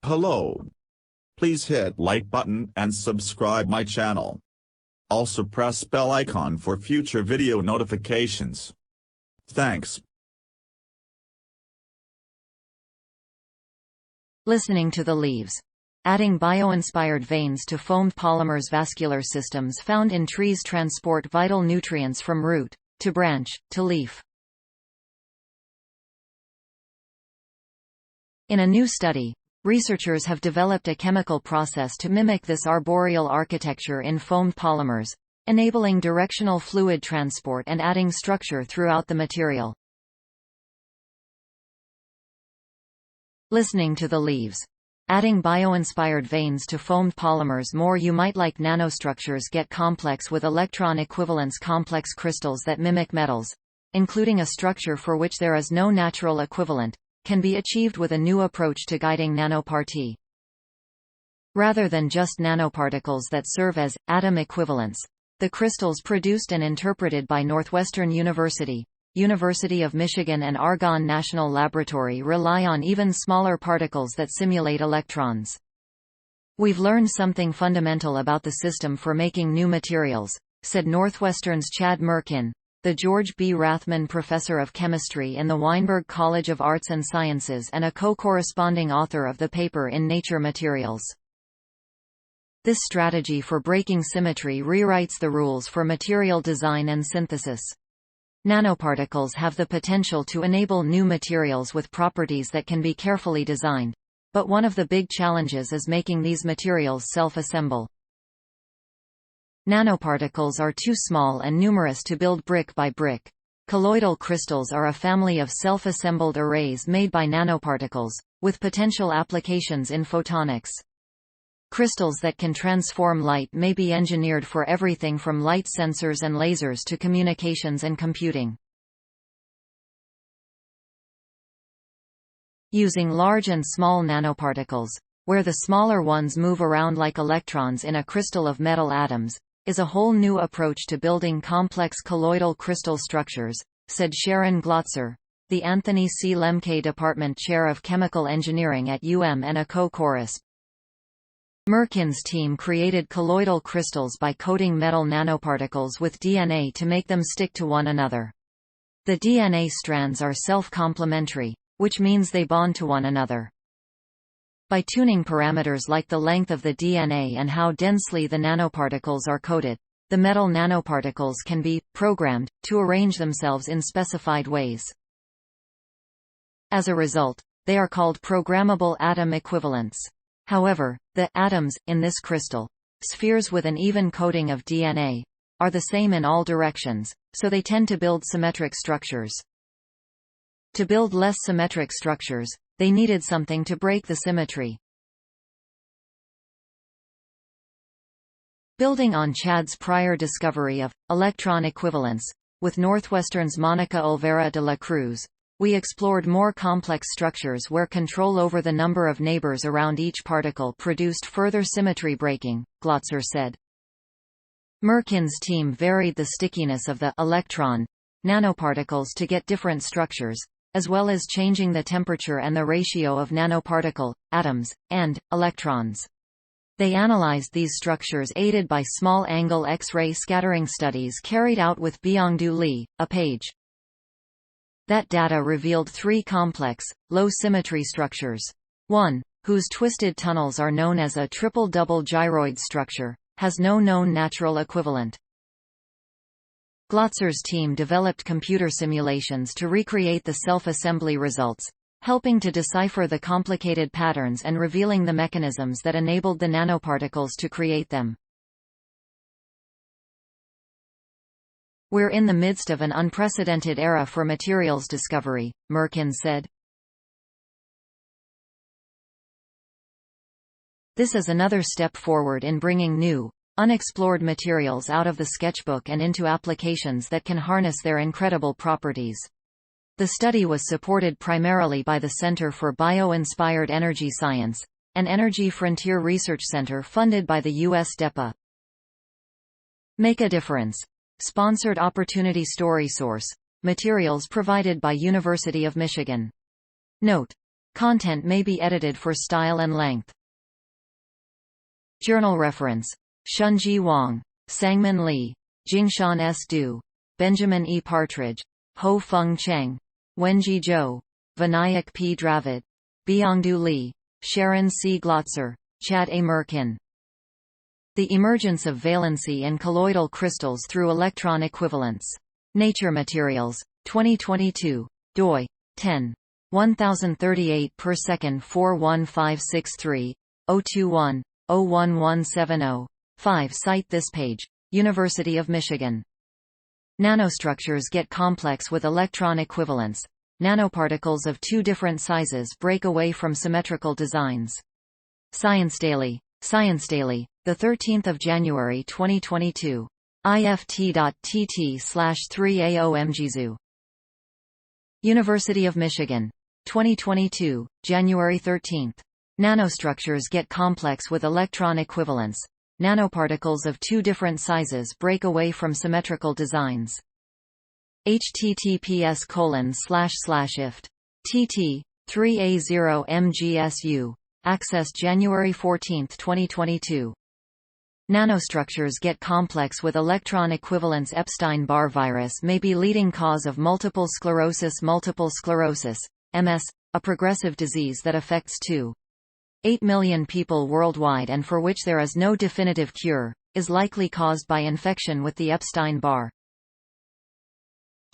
Hello. Please hit like button and subscribe my channel. Also press bell icon for future video notifications. Thanks. Listening to the leaves. Adding bioinspired veins to foamed polymers. Vascular systems found in trees transport vital nutrients from root, to branch, to leaf. In a new study, researchers have developed a chemical process to mimic this arboreal architecture in foamed polymers, enabling directional fluid transport and adding structure throughout the material. Listening to the leaves. Adding bioinspired veins to foamed polymers. More you might like. Nanostructures get complex with electron equivalence. Complex crystals that mimic metals, including a structure for which there is no natural equivalent, can be achieved with a new approach to guiding nanoparticles. Rather than just nanoparticles that serve as atom equivalents, the crystals produced and interpreted by Northwestern University, University of Michigan and Argonne National Laboratory rely on even smaller particles that simulate electrons. "We've learned something fundamental about the system for making new materials," said Northwestern's Chad Mirkin, the George B. Rathmann Professor of Chemistry in the Weinberg College of Arts and Sciences and a co-corresponding author of the paper in Nature Materials. This strategy for breaking symmetry rewrites the rules for material design and synthesis. Nanoparticles have the potential to enable new materials with properties that can be carefully designed, but one of the big challenges is making these materials self-assemble. Nanoparticles are too small and numerous to build brick by brick. Colloidal crystals are a family of self-assembled arrays made by nanoparticles, with potential applications in photonics. Crystals that can transform light may be engineered for everything from light sensors and lasers to communications and computing. Using large and small nanoparticles, where the smaller ones move around like electrons in a crystal of metal atoms, is a whole new approach to building complex colloidal crystal structures, said Sharon Glotzer, the Anthony C. Lembke Department Chair of Chemical Engineering at and a co-chorus. Mirkin's team created colloidal crystals by coating metal nanoparticles with DNA to make them stick to one another. The DNA strands are self-complementary, which means they bond to one another. By tuning parameters like the length of the DNA and how densely the nanoparticles are coated, the metal nanoparticles can be programmed to arrange themselves in specified ways. As a result, they are called programmable atom equivalents. However, the atoms in this crystal, spheres with an even coating of DNA, are the same in all directions, so they tend to build symmetric structures. To build less symmetric structures, they needed something to break the symmetry. Building on Chad's prior discovery of electron equivalence, with Northwestern's Monica Olvera de la Cruz, we explored more complex structures where control over the number of neighbors around each particle produced further symmetry breaking, Glotzer said. Mirkin's team varied the stickiness of the electron nanoparticles to get different structures, as well as changing the temperature and the ratio of nanoparticle, atoms, and electrons. They analyzed these structures aided by small-angle X-ray scattering studies carried out with Byeongdu Lee, a page. That data revealed three complex, low-symmetry structures. One, whose twisted tunnels are known as a triple double-gyroid structure, has no known natural equivalent. Glotzer's team developed computer simulations to recreate the self-assembly results, helping to decipher the complicated patterns and revealing the mechanisms that enabled the nanoparticles to create them. "We're in the midst of an unprecedented era for materials discovery," Mirkin said. "This is another step forward in bringing new, unexplored materials out of the sketchbook and into applications that can harness their incredible properties." The study was supported primarily by the Center for Bioinspired Energy Science, an Energy Frontier Research Center funded by the U.S. DEPA. Make a difference. Sponsored opportunity. Story source: materials provided by University of Michigan. Note: Content may be edited for style and length. Journal reference: Shunji Wang, Sangmin Lee, Jingshan S. Du, Benjamin E. Partridge, Ho Feng Cheng, Wenji Zhou, Vinayak P. Dravid, Byeongdu Lee, Sharon C. Glotzer, Chad A. Mirkin. The Emergence of Valency in Colloidal Crystals Through Electron Equivalence. Nature Materials, 2022. doi. 10. 1038 per second 41563, 021, 01170. 5. Cite this page. University of Michigan. Nanostructures get complex with electron equivalence. Nanoparticles of two different sizes break away from symmetrical designs. Science Daily, 13th of January 2022. ift.tt/3aomgzu. University of Michigan. 2022, January 13. Nanostructures get complex with electron equivalence. Nanoparticles of two different sizes break away from symmetrical designs. https://ift. tt. 3a0mgsu. Access January 14, 2022. Nanostructures get complex with electron equivalence. Epstein-Barr virus may be leading cause of multiple sclerosis. Multiple sclerosis, MS, a progressive disease that affects 2.8 million people worldwide and for which there is no definitive cure, is likely caused by infection with the Epstein-Barr.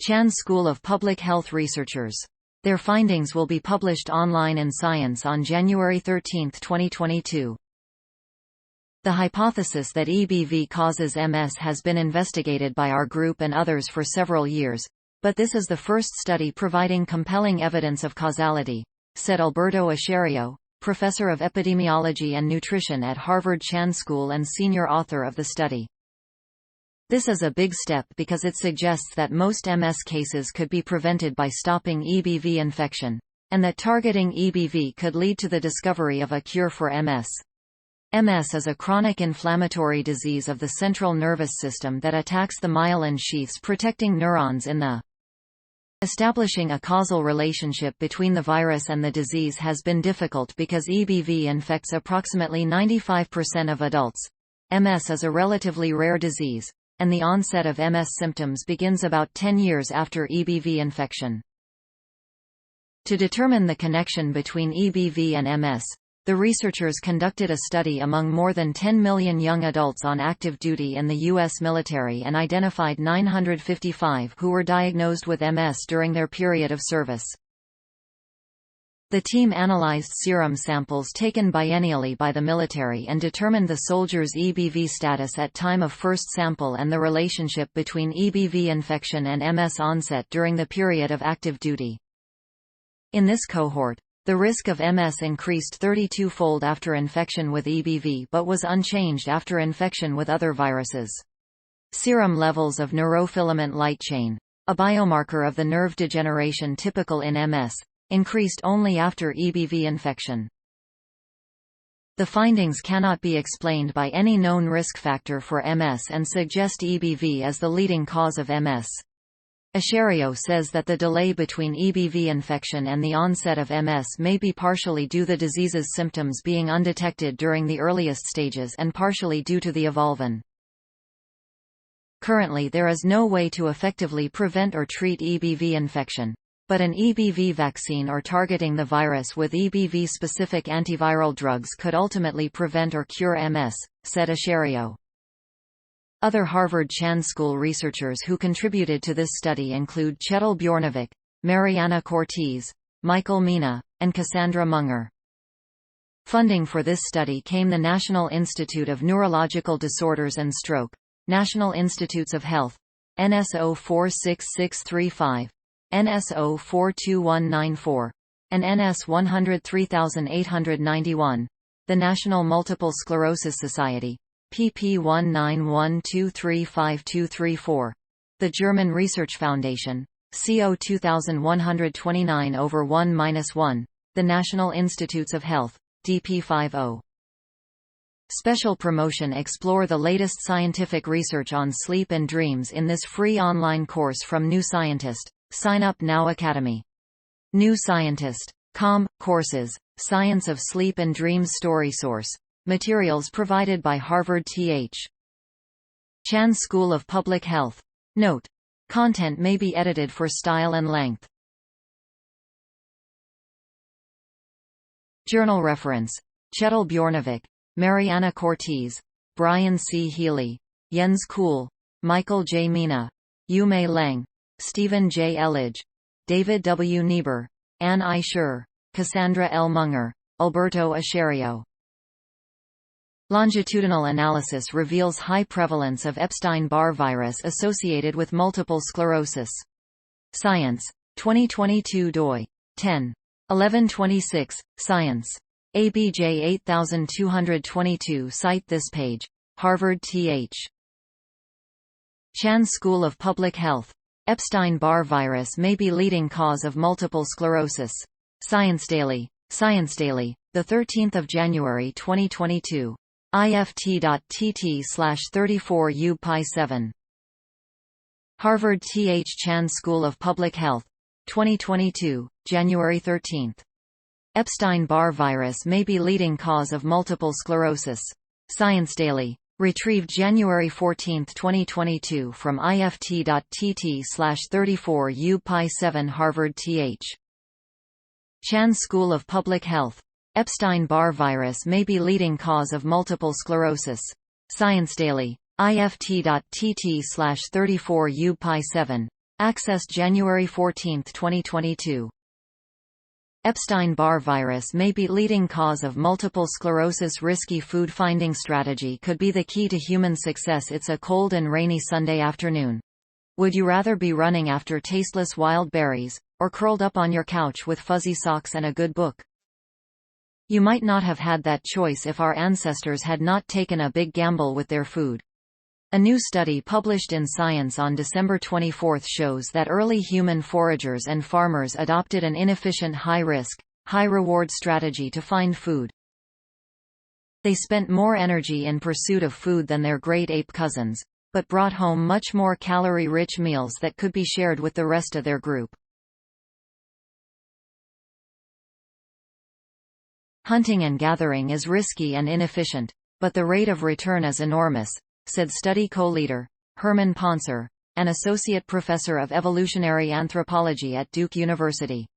Chan School of Public Health researchers. Their findings will be published online in Science on January 13, 2022. The hypothesis that EBV causes MS has been investigated by our group and others for several years, but this is the first study providing compelling evidence of causality, said Alberto Asherio, professor of epidemiology and nutrition at Harvard Chan School and senior author of the study. This is a big step because it suggests that most MS cases could be prevented by stopping EBV infection, and that targeting EBV could lead to the discovery of a cure for MS. MS is a chronic inflammatory disease of the central nervous system that attacks the myelin sheaths protecting neurons in the. Establishing a causal relationship between the virus and the disease has been difficult because EBV infects approximately 95% of adults. MS is a relatively rare disease, and the onset of MS symptoms begins about 10 years after EBV infection. To determine the connection between EBV and MS, the researchers conducted a study among more than 10 million young adults on active duty in the U.S. military and identified 955 who were diagnosed with MS during their period of service. The team analyzed serum samples taken biennially by the military and determined the soldiers' EBV status at time of first sample and the relationship between EBV infection and MS onset during the period of active duty. In this cohort, the risk of MS increased 32-fold after infection with EBV but was unchanged after infection with other viruses. Serum levels of neurofilament light chain, a biomarker of the nerve degeneration typical in MS, increased only after EBV infection. The findings cannot be explained by any known risk factor for MS and suggest EBV as the leading cause of MS. Asherio says that the delay between EBV infection and the onset of MS may be partially due to the disease's symptoms being undetected during the earliest stages and partially due to the evolvin. Currently there is no way to effectively prevent or treat EBV infection, but an EBV vaccine or targeting the virus with EBV-specific antiviral drugs could ultimately prevent or cure MS, said Asherio. Other Harvard Chan School researchers who contributed to this study include Chetel Bjornovic, Mariana Cortez, Michael Mina, and Cassandra Munger. Funding for this study came the National Institute of Neurological Disorders and Stroke, National Institutes of Health, NSO 46635, NSO 42194, and NS 103891, the National Multiple Sclerosis Society, pp 191235234, the German Research Foundation, CO 2129/1-1, the National Institutes of Health, DP50. Special promotion. Explore the latest scientific research on sleep and dreams in this free online course from New Scientist. Sign up now. Academy. New Scientist.com Courses: Science of Sleep and Dreams. Story source: materials provided by Harvard-Th. Chan School of Public Health. Note: content may be edited for style and length. Journal reference: Chetel Bjornevik, Mariana Cortez, Brian C. Healy, Jens Kuhl, Michael J. Mina, Yume Leng, Stephen J. Elledge, David W. Niebuhr, Ann I. Schur, Cassandra L. Munger, Alberto Asherio. Longitudinal analysis reveals high prevalence of Epstein-Barr virus associated with multiple sclerosis. Science. 2022 doi. 10. 1126, Science. ABJ 8222. Cite this page. Harvard-Th. Chan School of Public Health. Epstein-Barr virus may be leading cause of multiple sclerosis. Science Daily, 13 January 2022. ift.tt/34 UPI7. Harvard-Th. Chan School of Public Health. 2022, January 13. Epstein-Barr virus may be leading cause of multiple sclerosis. Science Daily. Retrieved January 14, 2022 from ift.tt/34 UPI7. Harvard-Th. Chan School of Public Health. Epstein-Barr virus may be leading cause of multiple sclerosis. Science Daily. ift.tt/34 UPI7. Accessed January 14, 2022. Epstein-Barr virus may be leading cause of multiple sclerosis. Risky food finding strategy could be the key to human success. It's a cold and rainy Sunday afternoon. Would you rather be running after tasteless wild berries, or curled up on your couch with fuzzy socks and a good book? You might not have had that choice if our ancestors had not taken a big gamble with their food. A new study published in Science on December 24 shows that early human foragers and farmers adopted an inefficient high-risk, high-reward strategy to find food. They spent more energy in pursuit of food than their great ape cousins, but brought home much more calorie-rich meals that could be shared with the rest of their group. Hunting and gathering is risky and inefficient, but the rate of return is enormous, said study co-leader, Herman Poncer, an associate professor of evolutionary anthropology at Duke University.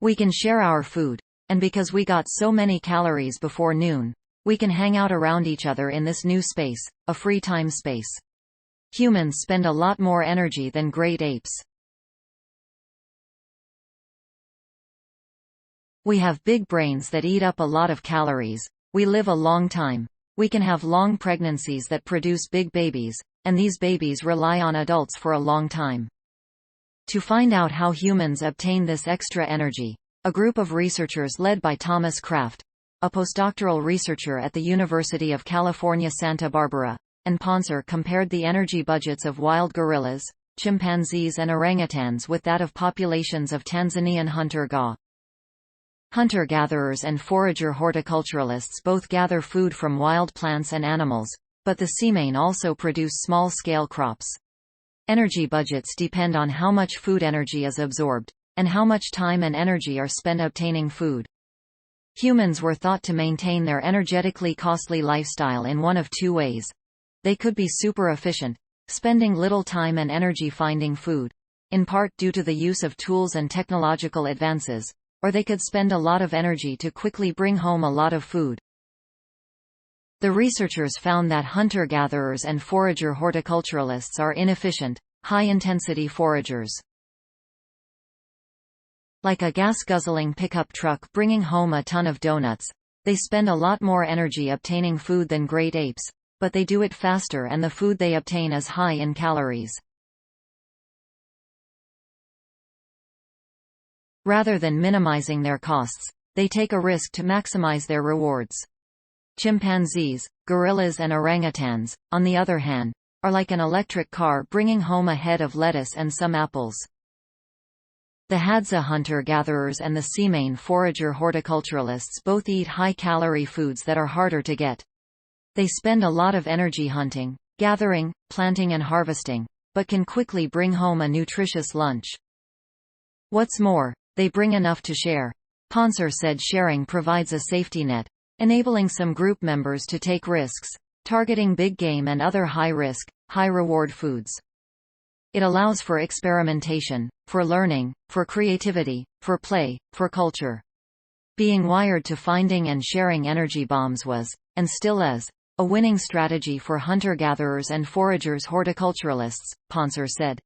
We can share our food, and because we got so many calories before noon, we can hang out around each other in this new space, a free time space. Humans spend a lot more energy than great apes. We have big brains that eat up a lot of calories. We live a long time. We can have long pregnancies that produce big babies, and these babies rely on adults for a long time. To find out how humans obtain this extra energy, a group of researchers led by Thomas Kraft, a postdoctoral researcher at the University of California Santa Barbara, and Poncer compared the energy budgets of wild gorillas, chimpanzees and orangutans with that of populations of Tanzanian hunter-gatherer. Hunter-gatherers and forager horticulturalists both gather food from wild plants and animals, but the Simane also produce small-scale crops. Energy budgets depend on how much food energy is absorbed, and how much time and energy are spent obtaining food. Humans were thought to maintain their energetically costly lifestyle in one of two ways. They could be super efficient, spending little time and energy finding food, in part due to the use of tools and technological advances, or they could spend a lot of energy to quickly bring home a lot of food. The researchers found that hunter-gatherers and forager horticulturalists are inefficient, high-intensity foragers. Like a gas-guzzling pickup truck bringing home a ton of donuts, they spend a lot more energy obtaining food than great apes, but they do it faster and the food they obtain is high in calories. Rather than minimizing their costs, they take a risk to maximize their rewards. Chimpanzees, gorillas and orangutans, on the other hand, are like an electric car bringing home a head of lettuce and some apples. The Hadza hunter-gatherers and the Simane forager horticulturalists both eat high-calorie foods that are harder to get. They spend a lot of energy hunting, gathering, planting and harvesting, but can quickly bring home a nutritious lunch. What's more, They bring enough to share. Ponser said sharing provides a safety net, enabling some group members to take risks, targeting big game and other high-risk, high-reward foods. It allows for experimentation, for learning, for creativity, for play, for culture. Being wired to finding and sharing energy bombs was, and still is, a winning strategy for hunter-gatherers and foragers horticulturalists, Ponser said.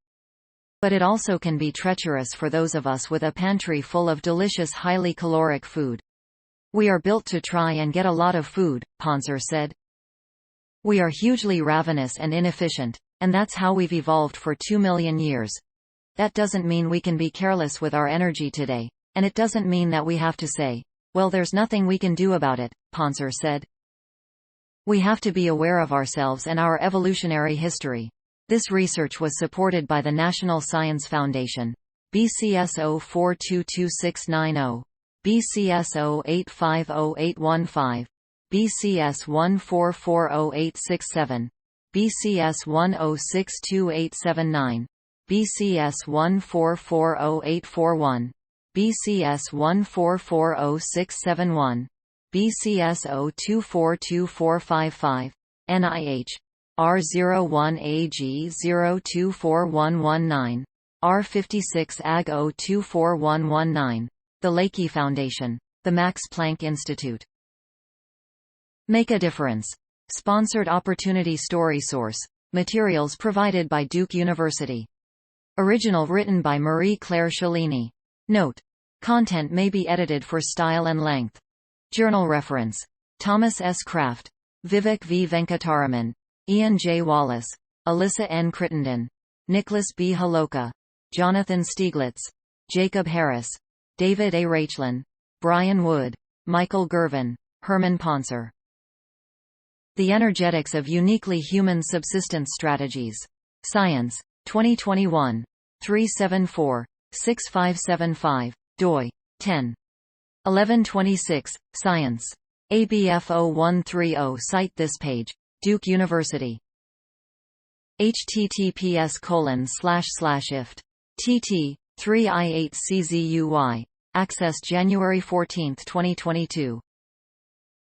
But it also can be treacherous for those of us with a pantry full of delicious highly caloric food. We are built to try and get a lot of food, Ponser said. We are hugely ravenous and inefficient, and that's how we've evolved for 2 million years. That doesn't mean we can be careless with our energy today, and it doesn't mean that we have to say, well, there's nothing we can do about it, Ponser said. We have to be aware of ourselves and our evolutionary history. This research was supported by the National Science Foundation, BCS 0422690, BCS 0850815, BCS 1440867, BCS 1062879, BCS 1440841, BCS 1440671, BCS 0242455, NIH R01AG024119, R56 AG 024119, the Lakey Foundation, the Max Planck Institute. Make a difference. Sponsored opportunity story source. Materials provided by Duke University. Original written by Marie-Claire Cellini. Note: content may be edited for style and length. Journal reference: Thomas S. Kraft, Vivek V. Venkataraman, Ian J. Wallace, Alyssa N. Crittenden, Nicholas B. Haloka, Jonathan Stieglitz, Jacob Harris, David A. Rachlin, Brian Wood, Michael Gervin, Herman Ponser. The Energetics of Uniquely Human Subsistence Strategies. Science. 2021. 374-6575, doi. 10. 1126, Science. ABF 0130. Cite this page. Duke University. https://ift. tt. 3i8czuy. Access January 14, 2022.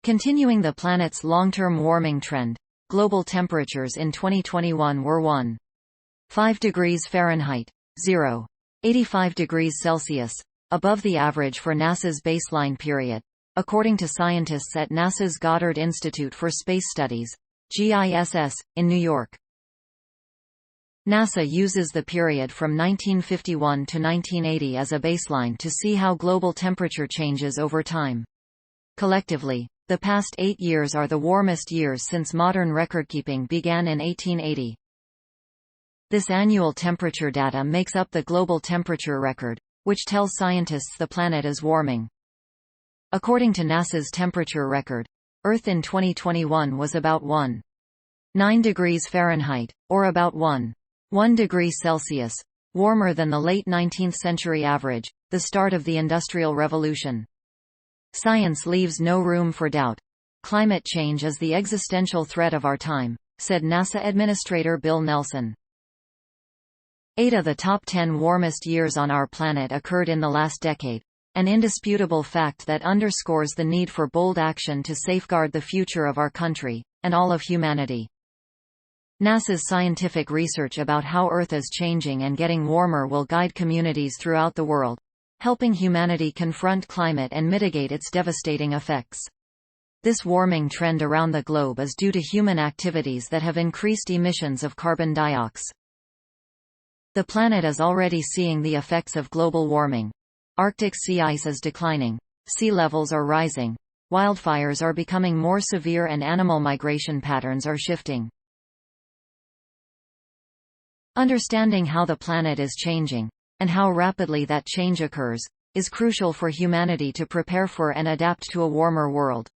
Continuing the planet's long-term warming trend, global temperatures in 2021 were 1.5 degrees Fahrenheit, 0.85 degrees Celsius, above the average for NASA's baseline period, according to scientists at NASA's Goddard Institute for Space Studies, GISS, in New York. NASA uses the period from 1951 to 1980 as a baseline to see how global temperature changes over time. Collectively, the past 8 years are the warmest years since modern recordkeeping began in 1880. This annual temperature data makes up the global temperature record, which tells scientists the planet is warming. According to NASA's temperature record, Earth in 2021 was about 1.9 degrees Fahrenheit, or about 1.1 degree Celsius, warmer than the late 19th century average, the start of the Industrial Revolution. Science leaves no room for doubt. Climate change is the existential threat of our time, said NASA Administrator Bill Nelson. 8 of the top 10 warmest years on our planet occurred in the last decade, an indisputable fact that underscores the need for bold action to safeguard the future of our country, and all of humanity. NASA's scientific research about how Earth is changing and getting warmer will guide communities throughout the world, helping humanity confront climate and mitigate its devastating effects. This warming trend around the globe is due to human activities that have increased emissions of carbon dioxide. The planet is already seeing the effects of global warming. Arctic sea ice is declining, sea levels are rising, wildfires are becoming more severe and animal migration patterns are shifting. Understanding how the planet is changing, and how rapidly that change occurs, is crucial for humanity to prepare for and adapt to a warmer world.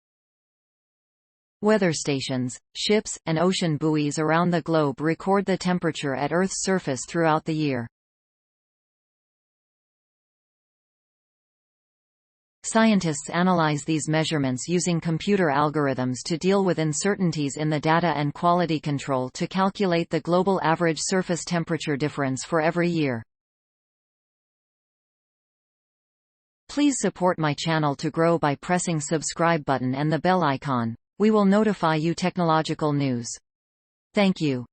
Weather stations, ships, and ocean buoys around the globe record the temperature at Earth's surface throughout the year. Scientists analyze these measurements using computer algorithms to deal with uncertainties in the data and quality control to calculate the global average surface temperature difference for every year. Please support my channel to grow by pressing subscribe button and the bell icon. We will notify you technological news. Thank you.